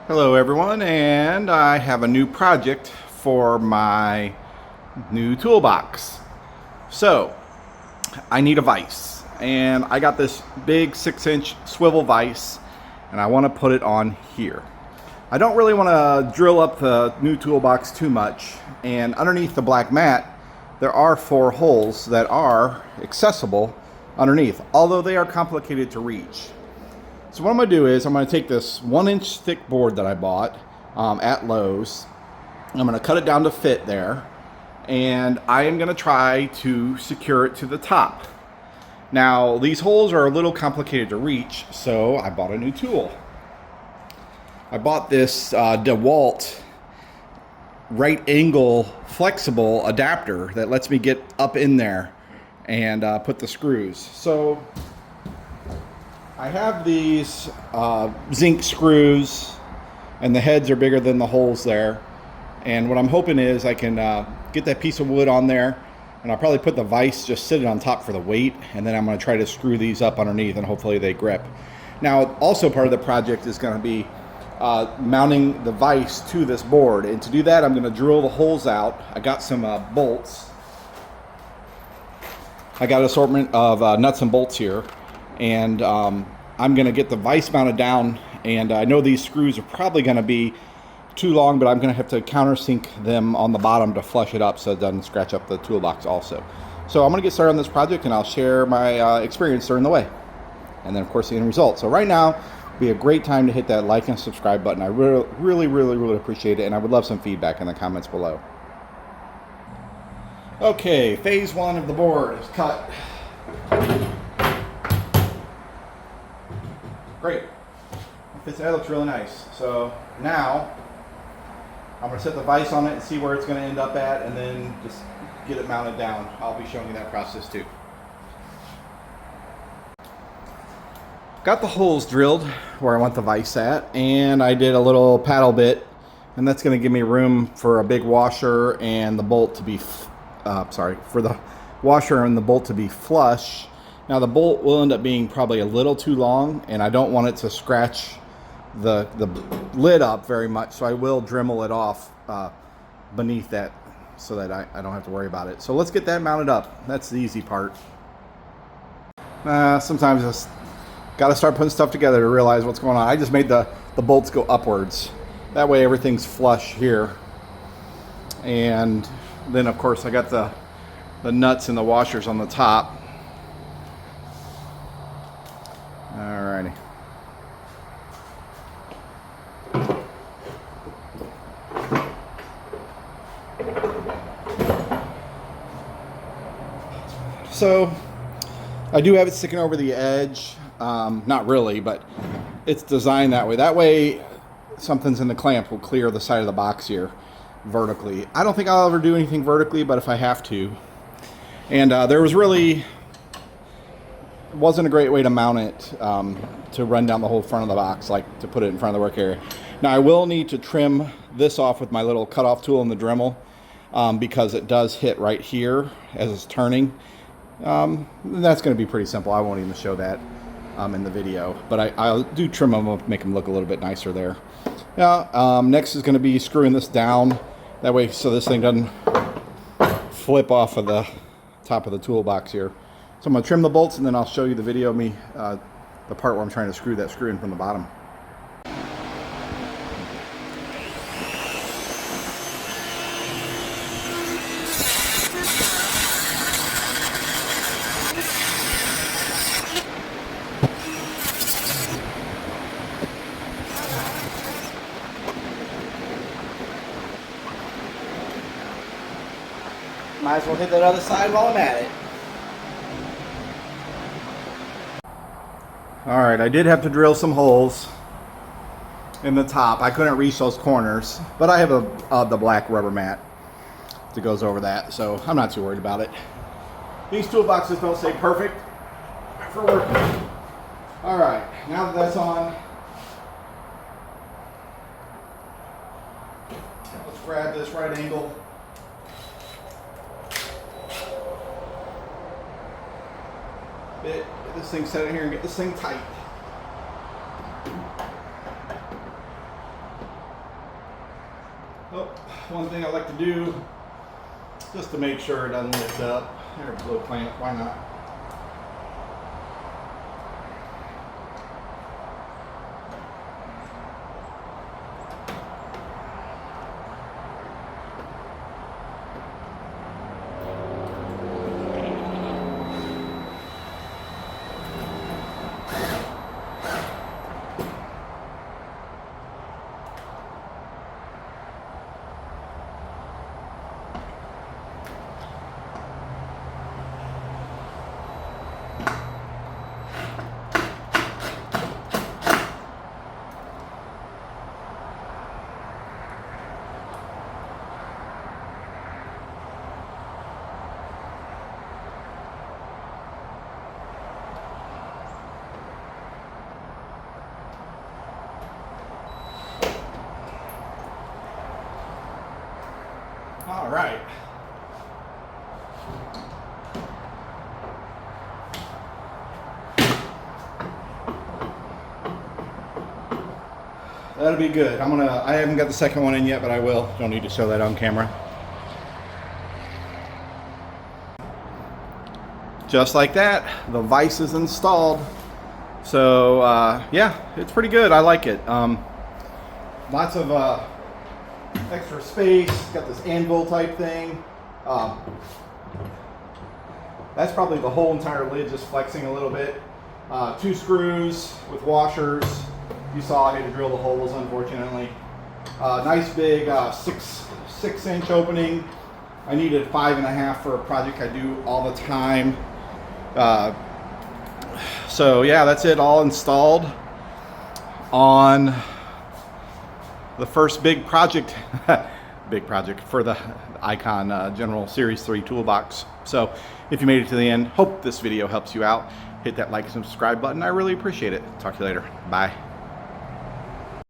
Hello everyone, and I have a new project for my new toolbox. So I need a vise, and I got this big 6-inch swivel vise, and I want to put it on here. I don't really want to drill up the new toolbox too much, and underneath the black mat there are 4 holes that are accessible underneath, although they are complicated to reach. So what I'm going to do is I'm going to take this 1-inch thick board that I bought at Lowe's. I'm going to cut it down to fit there, and I am going to try to secure it to the top. Now these holes are a little complicated to reach, so I bought a new tool. I bought this DeWalt right angle flexible adapter that lets me get up in there and put the screws. So I have these zinc screws, and the heads are bigger than the holes there. And what I'm hoping is I can get that piece of wood on there, and I'll probably put the vise just sitting on top for the weight, and then I'm going to try to screw these up underneath, and hopefully they grip. Now, also part of the project is going to be mounting the vise to this board, and to do that I'm going to drill the holes out. I got some bolts. I got an assortment of nuts and bolts here. And I'm going to get the vise mounted down, and I know these screws are probably going to be too long, but I'm going to have to countersink them on the bottom to flush it up so it doesn't scratch up the toolbox also. So I'm going to get started on this project, and I'll share my experience during the way, and then of course the end result. So right now would be a great time to hit that like and subscribe button. I really appreciate it, and I would love some feedback in the comments below. Okay, phase 1 of the board is cut. Great. That looks really nice. So now I'm going to set the vise on it and see where it's going to end up at, and then just get it mounted down. I'll be showing you that process too. Got the holes drilled where I want the vise at, and I did a little paddle bit, and that's going to give me room for a big washer and the bolt to be for the washer and the bolt to be flush. Now the bolt will end up being probably a little too long, and I don't want it to scratch the lid up very much, so I will Dremel it off beneath that so that I don't have to worry about it. So let's get that mounted up. That's the easy part. Sometimes I just got to start putting stuff together to realize what's going on. I just made the bolts go upwards. That way everything's flush here. And then of course I got the nuts and the washers on the top. Alrighty. So I do have it sticking over the edge. Not really, but it's designed that way. That way something's in the clamp will clear the side of the box here vertically. I don't think I'll ever do anything vertically, but if I have to. And there was really wasn't a great way to mount it to run down the whole front of the box, like to put it in front of the work area. Now I will need to trim this off with my little cutoff tool in the Dremel because it does hit right here as it's turning. That's going to be pretty simple. I won't even show that in the video, but I'll do trim them up, make them look a little bit nicer there. Now next is going to be screwing this down that way so this thing doesn't flip off of the top of the toolbox here. So I'm going to trim the bolts, and then I'll show you the video of me, the part where I'm trying to screw that screw in from the bottom. Might as well hit that other side while I'm at it. Alright, I did have to drill some holes in the top. I couldn't reach those corners, but I have the black rubber mat that goes over that, so I'm not too worried about it. These toolboxes don't stay perfect for working. Alright, now that that's on, let's grab this right angle bit, get this thing set in here and get this thing tight. one thing I like to do, just to make sure it doesn't lift up. There's a little plant, why not? All right. That'll be good. I haven't got the second one in yet, but I will. Don't need to show that on camera. Just like that, the vise is installed. So yeah, it's pretty good. I like it. Lots of extra space. Got this anvil type thing. That's probably the whole entire lid just flexing a little bit. 2 screws with washers. You saw I had to drill the holes, unfortunately. Nice big 6-inch opening. I needed 5.5 for a project I do all the time. So yeah, that's it, all installed on the first big project for the Icon General Series 3 toolbox. So if you made it to the end, hope this video helps you out. Hit that like and subscribe button. I really appreciate it. Talk to you later. Bye.